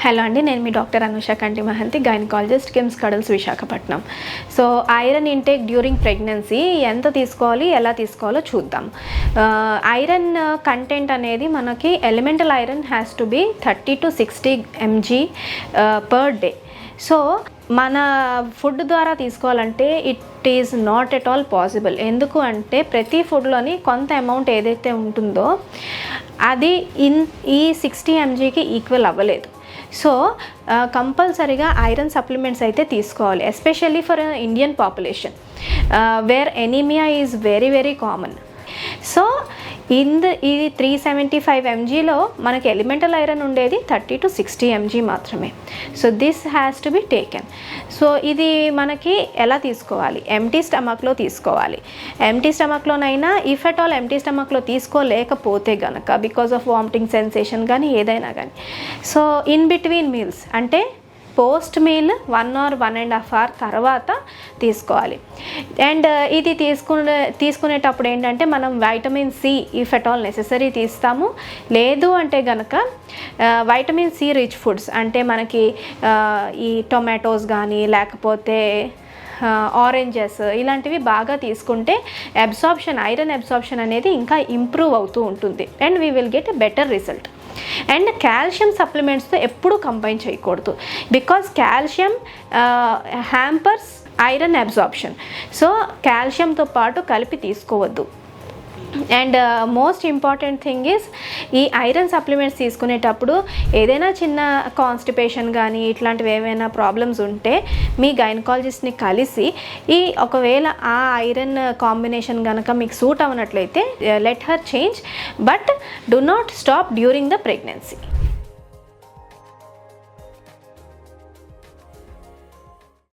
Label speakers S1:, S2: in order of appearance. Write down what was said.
S1: Hello అండి, నేను మీ doctor Anusha Kanti Mahanti, gynaecologist, KIMS Cuddles, Visakhapatnam. So iron intake during pregnancy ఎంత తీసుకోవాలి, ఎలా తీసుకోవాలో చూద్దాం. ఐరన్ కంటెంట్ అనేది మనకి elemental iron has to be 30 to 60 mg per day. So మన ఫుడ్ ద్వారా తీసుకోవాలంటే it is not at all possible. ఎందుకు అంటే ప్రతి ఫుడ్లోని కొంత అమౌంట్ ఏదైతే ఉంటుందో అది ఈ 60 mgకి ఈక్వల్ అవ్వలేదు. సో కంపల్సరీగా ఐరన్ సప్లిమెంట్స్ అయితే తీసుకోవాలి, especially for Indian population where anaemia is very very common. So ఇది 375 mgలో మనకి ఎలిమెంటల్ ఐరన్ ఉండేది 30 to 60 mg మాత్రమే. So this has to be taken. So ఇది మనకి ఎలా తీసుకోవాలి? ఎంటీ స్టమక్లో తీసుకోవాలి. ఎంటీ స్టమక్లోనైనా ఇఫ్ ఎట్ ఆల్ ఎంటీ స్టమక్లో తీసుకోలేకపోతే కనుక బికాజ్ ఆఫ్ వామిటింగ్ సెన్సేషన్ కానీ ఏదైనా కానీ, సో ఇన్ బిట్వీన్ మీల్స్ అంటే పోస్ట్ మీల్ 1 or 1.5 hour తర్వాత తీసుకోవాలి. అండ్ ఇది తీసుకునేటప్పుడు ఏంటంటే మనం vitamin C if at all necessary తీస్తాము. లేదు అంటే కనుక వైటమిన్ సి రిచ్ ఫుడ్స్ అంటే మనకి ఈ టొమాటోస్ కానీ లేకపోతే ఆరెంజెస్ ఇలాంటివి బాగా తీసుకుంటే ఐరన్ అబ్సార్ప్షన్ అనేది ఇంకా ఇంప్రూవ్ అవుతూ ఉంటుంది and we will get a better result. And calcium సప్లిమెంట్స్తో ఎప్పుడూ కంబైన్ చేయకూడదు, because calcium hampers iron absorption. So కాల్షియంతో పాటు కలిపి తీసుకోవద్దు. And most important thing is ఈ ఐరన్ సప్లిమెంట్స్ తీసుకునేటప్పుడు ఏదైనా చిన్న కాన్స్టిపేషన్ కానీ ఇట్లాంటివి ఏమైనా ప్రాబ్లమ్స్ ఉంటే మీ గైనకాలజిస్ట్ని కలిసి ఒకవేళ ఆ ఐరన్ కాంబినేషన్ కనుక మీకు సూట్ అవ్వనట్లయితే let her change, but do not stop during the pregnancy.